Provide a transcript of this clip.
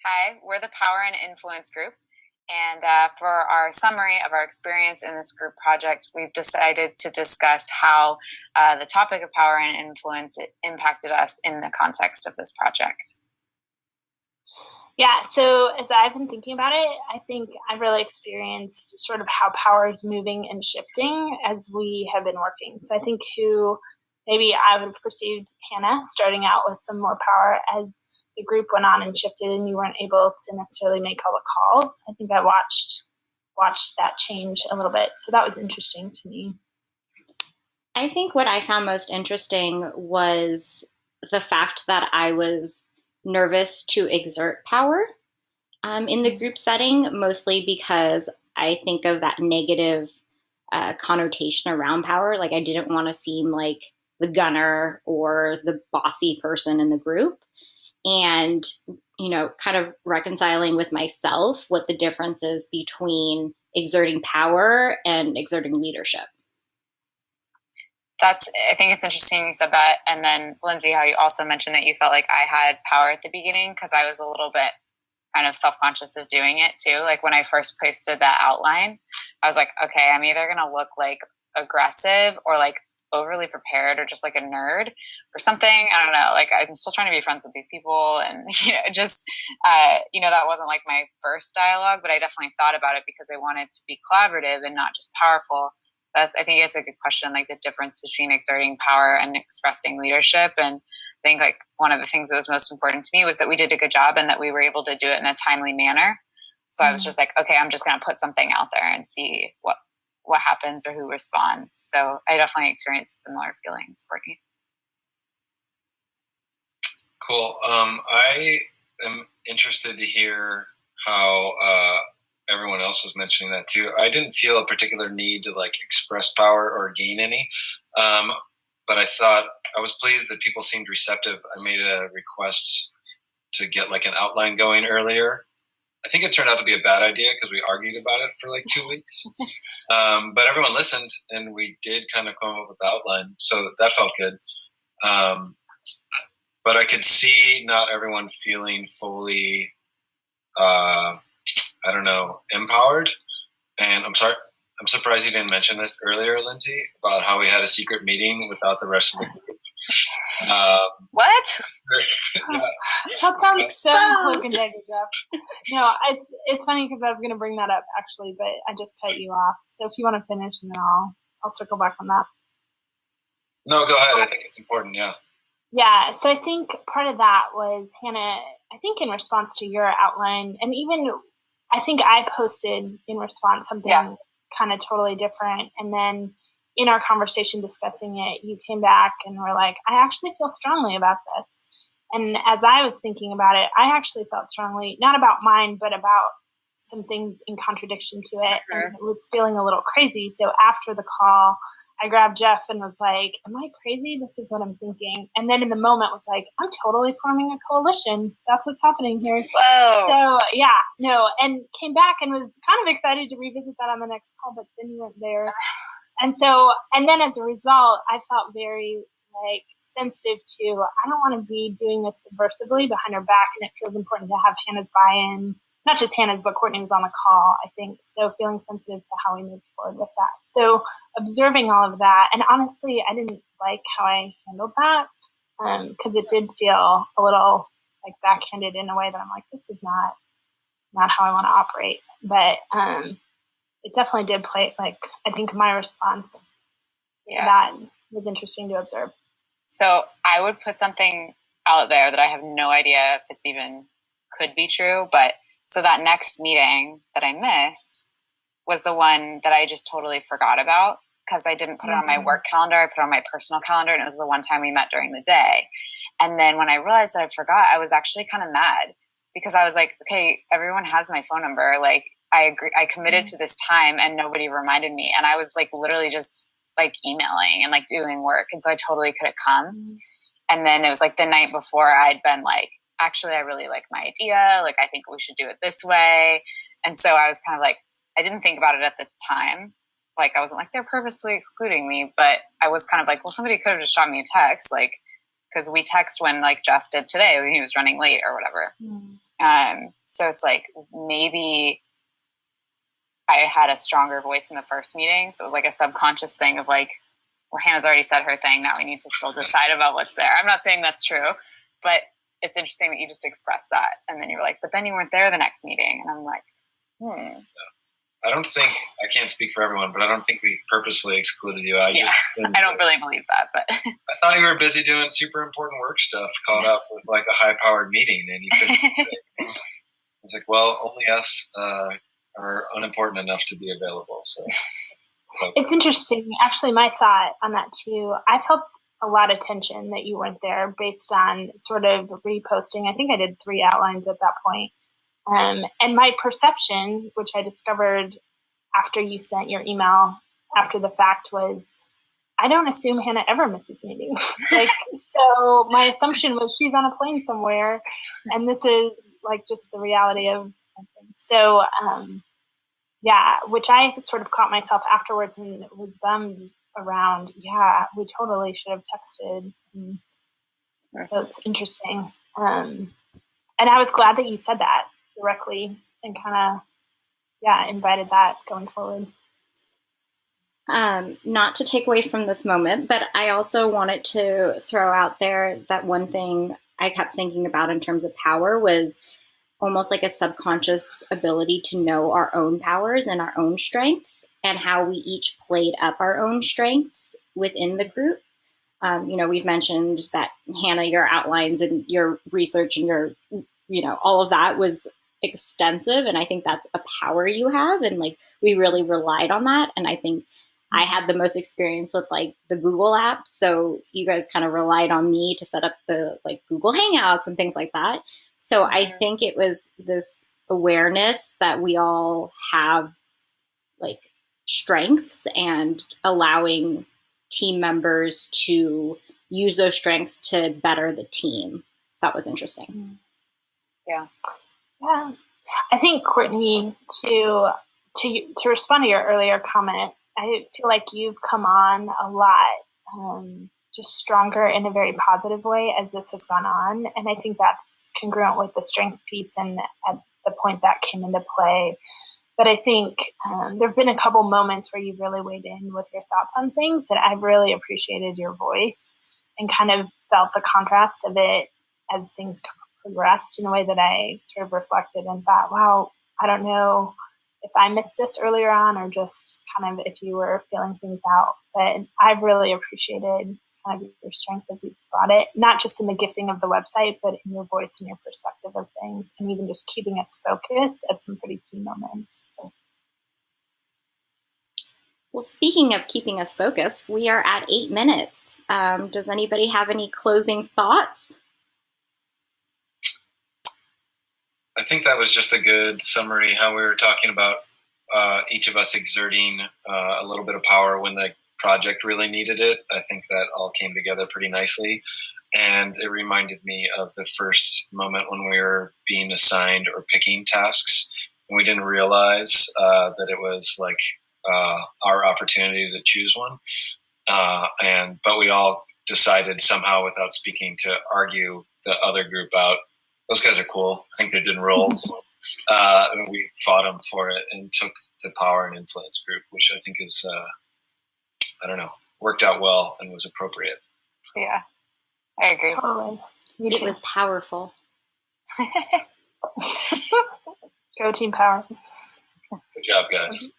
Hi, we're the Power and Influence group. And for our summary of our experience in this group project, we've decided to discuss how the topic of power and influence impacted us in the context of this project. Yeah, so as I've been thinking about it, I think I've really experienced sort of how power is moving and shifting as we have been working. So I think who maybe I would have perceived Hannah starting out with some more power as the group went on and shifted and you weren't able to necessarily make all the calls. I think I watched that change a little bit. So that was interesting to me. I think what I found most interesting was the fact that I was nervous to exert power in the group setting, mostly because I think of that negative connotation around power. Like, I didn't want to seem like the gunner or the bossy person in the group. And, kind of reconciling with myself what the difference is between exerting power and exerting leadership. I think it's interesting you said that. And then, Lindsay, how you also mentioned that you felt like I had power at the beginning because I was a little bit kind of self-conscious of doing it too. Like when I first posted that outline, I was like, okay, I'm either going to look like aggressive or like overly prepared or just like a nerd or something. I don't know. Like I'm still trying to be friends with these people. And, that wasn't like my first dialogue, but I definitely thought about it because I wanted to be collaborative and not just powerful. I think it's a good question, like the difference between exerting power and expressing leadership. And I think like one of the things that was most important to me was that we did a good job and that we were able to do it in a timely manner. So I was just like, okay, I'm just going to put something out there and see what happens or who responds. So I definitely experienced similar feelings, Courtney. Cool. I am interested to hear how everyone else was mentioning that too. I didn't feel a particular need to like express power or gain any, but I thought I was pleased that people seemed receptive. I made a request to get like an outline going earlier. I think it turned out to be a bad idea because we argued about it for like 2 weeks, but everyone listened and we did kind of come up with the outline, so that felt good. But I could see not everyone feeling fully empowered. And I'm surprised you didn't mention this earlier, Lindsay, about how we had a secret meeting without the rest of the group. What? Yeah. That sounds so cloak and dagger, Jeff. No, it's funny because I was going to bring that up actually, but I just cut you off. So if you want to finish, and then I'll circle back on that. No, go ahead. I think it's important. Yeah. Yeah. So I think part of that was Hannah. I think in response to your outline, and even I think I posted in response something kind of totally different. And then in our conversation discussing it, you came back and were like, I actually feel strongly about this. And as I was thinking about it, I actually felt strongly, not about mine, but about some things in contradiction to it. And it was feeling a little crazy. So after the call, I grabbed Jeff and was like, am I crazy? This is what I'm thinking. And then in the moment was like, I'm totally forming a coalition. That's what's happening here. Whoa. So, and came back and was kind of excited to revisit that on the next call, but then you weren't there. And then as a result, I felt very like sensitive to, I don't want to be doing this subversively behind her back. And it feels important to have Hannah's buy-in. Not just Hannah's, but Courtney was on the call, I think. So feeling sensitive to how we moved forward with that. So observing all of that, and honestly, I didn't like how I handled that because it did feel a little like backhanded in a way that I'm like, this is not how I want to operate. But it definitely did play, like, I think my response that was interesting to observe. So I would put something out there that I have no idea if it's even could be true, but so that next meeting that I missed was the one that I just totally forgot about because I didn't put it on my work calendar. I put it on my personal calendar, and it was the one time we met during the day. And then when I realized that I forgot, I was actually kind of mad because I was like, okay, everyone has my phone number. Like, I agree. I committed to this time and nobody reminded me. And I was like literally just like emailing and like doing work. And so I totally could have come. And then it was like the night before I'd been like, actually, I really like my idea. Like, I think we should do it this way. And so I was kind of like, I didn't think about it at the time. Like, I wasn't like, they're purposely excluding me. But I was kind of like, well, somebody could have just shot me a text. Like, because we text when like Jeff did today when he was running late or whatever. So it's like maybe I had a stronger voice in the first meeting. So it was like a subconscious thing of like, well, Hannah's already said her thing. Now we need to still decide about what's there. I'm not saying that's true, but it's interesting that you just expressed that. And then you were like, but then you weren't there the next meeting. And I'm like, I don't think, I can't speak for everyone, but I don't think we purposefully excluded you. I don't really believe that, but I thought you were busy doing super important work stuff, caught up with like a high-powered meeting, and you couldn't. I was like, well, only us are unimportant enough to be available. So it's interesting. Actually, my thought on that too, I felt a lot of tension that you weren't there based on sort of reposting. I think I did 3 outlines at that point. And my perception, which I discovered after you sent your email after the fact, was I don't assume Hannah ever misses meetings. So my assumption was she's on a plane somewhere, and this is like just the reality of things. So, which I sort of caught myself afterwards and was bummed around. Yeah, we totally should have texted. So it's interesting. And I was glad that you said that directly and kind of, invited that going forward. Not to take away from this moment, but I also wanted to throw out there that one thing I kept thinking about in terms of power was almost like a subconscious ability to know our own powers and our own strengths and how we each played up our own strengths within the group. We've mentioned that, Hannah, your outlines and your research and your, all of that was extensive. And I think that's a power you have. And like, we really relied on that. And I think I had the most experience with like the Google apps. So you guys kind of relied on me to set up the like Google Hangouts and things like that. So I think it was this awareness that we all have like strengths and allowing team members to use those strengths to better the team. That was interesting. Yeah. I think, Courtney, to respond to your earlier comment, I feel like you've come on a lot, just stronger in a very positive way as this has gone on. And I think that's congruent with the strengths piece and at the point that came into play. But I think there have been a couple moments where you've really weighed in with your thoughts on things that I've really appreciated your voice and kind of felt the contrast of it as things progressed in a way that I sort of reflected and thought, wow, I don't know if I missed this earlier on or just kind of if you were feeling things out. But I've really appreciated kind of your strength as you've brought it, not just in the gifting of the website, but in your voice and your perspective of things, and even just keeping us focused at some pretty key moments. Well, speaking of keeping us focused, we are at 8 minutes. Does anybody have any closing thoughts? I think that was just a good summary, how we were talking about each of us exerting a little bit of power when the project really needed it. I think that all came together pretty nicely. And it reminded me of the first moment when we were being assigned or picking tasks. And we didn't realize that it was like our opportunity to choose one. But we all decided somehow without speaking to argue the other group out. Those guys are cool. I think they did roles. And we fought them for it and took the power and influence group, which I think is, worked out well and was appropriate. Yeah, I agree. Totally. It was powerful. Go team power. Good job, guys.